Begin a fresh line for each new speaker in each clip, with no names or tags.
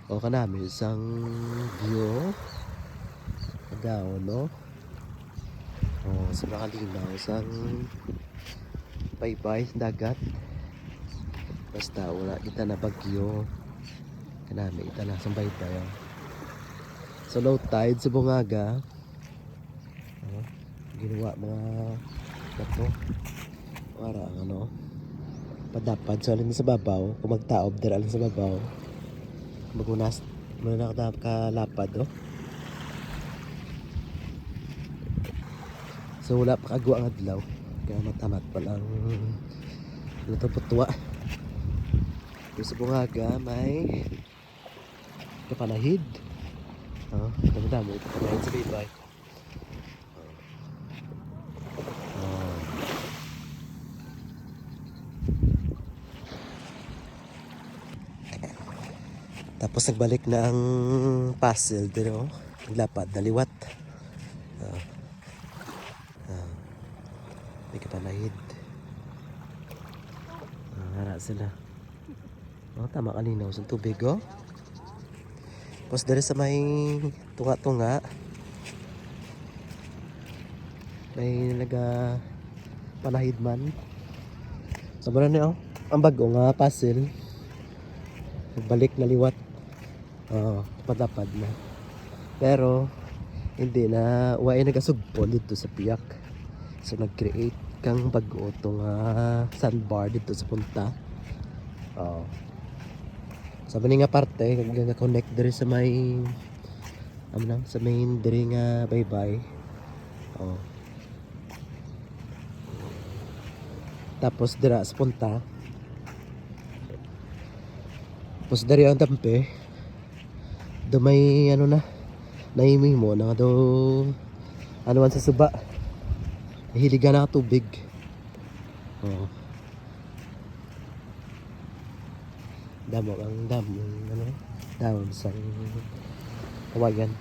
O kanami isang view daw no. O sobrang kalinaw isang baybay dagat. Basta wala kita na bagyo. Kanami ita na sa baybay. So low tide sa Bungaga. Ginawa mga bato para ano padapad so alin sa babaw kung magtaob dira alin sa babaw magunas muna kalapad oh. So wala pa kagwa ang adlaw kaya matamat pa lang ito putwa. Sa Bungaga may kapanahid dami ito kapanahid sa baybay. Tapos nagbalik na ang puzzle dito, lapad na liwat. May kapanahid. Hara sila. Tama kalinaw sa tubig oh. Tapos dari sa may tunga-tunga. May naga panahid man. So muna niyo ang bago nga puzzle. Nagbalik na liwat. Patapad na. Pero hindi na way nagasugpon dito sa piyak. So nag-create kang bago tong sandbar dito sa punta. Sa maning nga parte nga-connect diri sa may sa main diri nga baybay. Tapos dira sa punta. Tapos dari ang dampe do may naimi mo na do man sa suba hiligan na tubig damo ang damo sa kawayan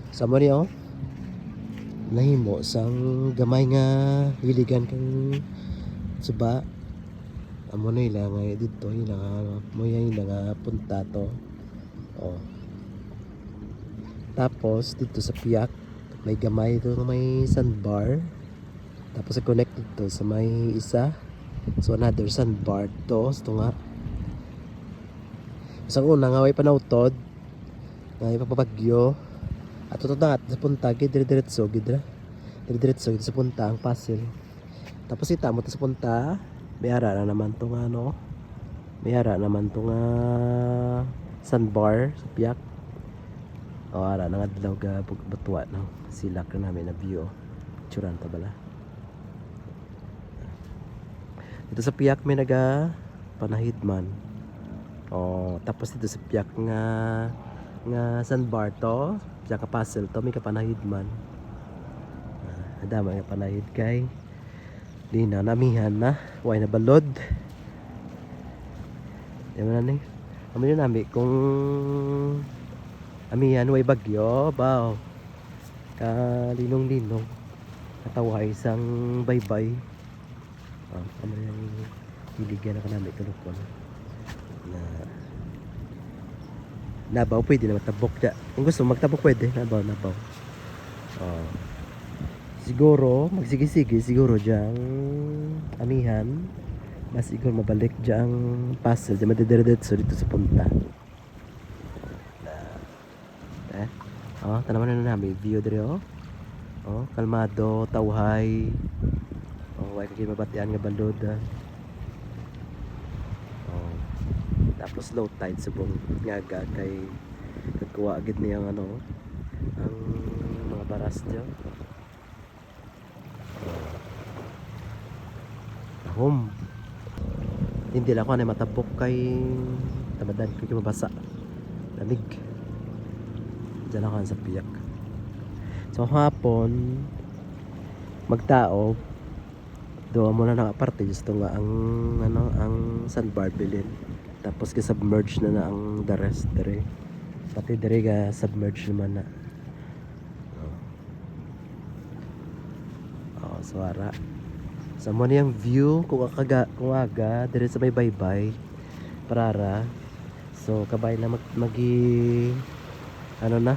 sa mo niyo nahimo sang gamay nga hiligan kang suba amo na ilang dito ilang mo yan ilang punta to tapos dito sa piyak may gamay ito may sandbar tapos connected to sa may isa so another sandbar to ito nga isang una nga may panawtod nga ipapabagyo at ito na sa punta dire-diretso dire-diretso sa punta ang puzzle tapos ita mo sa punta may ara na naman itong may ara naman itong sandbar sa piyak ara na nga dilaw ga batuwa no? Silak na namin na view tsuran ta bala dito sa piyak may naga panahid man tapos dito sa piyak nga sandbar to piyak ka puzzle to may kapanahid man adama nga panahid kay di na namihan na way na balod yan na ni amin na nami kung amihan way bagyo baw kalinong-linong kataway isang baybay amin yung hiligyan na kanami tulukon na nabaw pwede na matabok da kung gusto magtabok pwede nabaw siguro magsige-sige siguro dyang amihan mas siguro mabalik dyang puzzle dyang madediretso dito sa punta tanaman na namin view diri kalmado tawhay way kay mabatian nga balod tapos low tide subong ngaga kay nagkuha agad niyang ang mga baras diyan hindi lang ako na matabok kay tamadan ko mabasa lamig dyan ako sa piyak so hapon magtao doon muna nang aparte gusto nga ang sandbar bilin tapos submerge na ang the rest dere pati dere ga submerge naman na suara sa mo niyang view kung aga dire sa may baybay parara So kabay na ano na,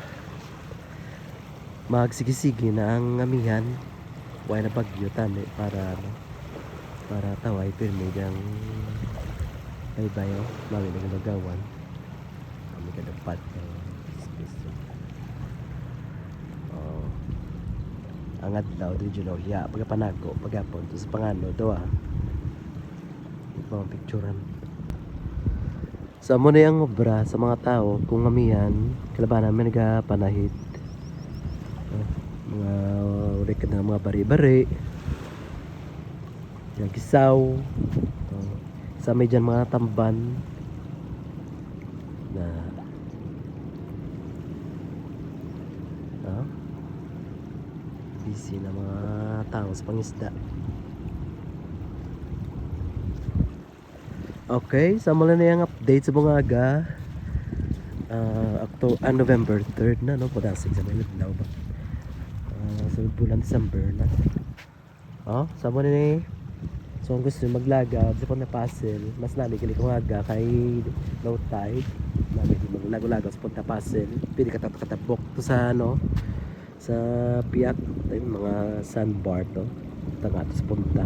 magsigisigi na ang amihan. Way na bagyo tani para ano, para taway pirmi diyang baybayo, mami nagalagawan. Kami kadapat space. Oh, angad daw di juno ya pagapanago pagapon to sa pangano do mga picturean. So amo na yung obra sa mga tao kung amihan kalaban namin nagapanahit. Mga ulit ka na mga bari-bari, yung gisaw, sa may dyan mga tamban na busy na mga tao sa pangisda. Okay, sa mula na yung update sa bungaga. November 3rd na, no? Podasig sa may Lidlaw ba? Sa bulan December na. Sa mula na so kung gusto nyo maglagaw sa Punta Pasel, mas naligili kung aga kay low tide. Naligili maglago-lagaw sa Punta Pasel. Pili katabok to sa ano, sa piyak. Ito yung mga sandbar to. Tanga to sa punta.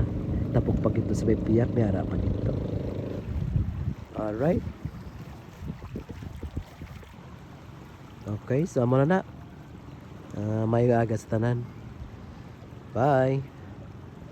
Tapok pag ito sa may piyak, may harapan ito. Alright. Okay, so muna na. May aga sa tanan. Bye.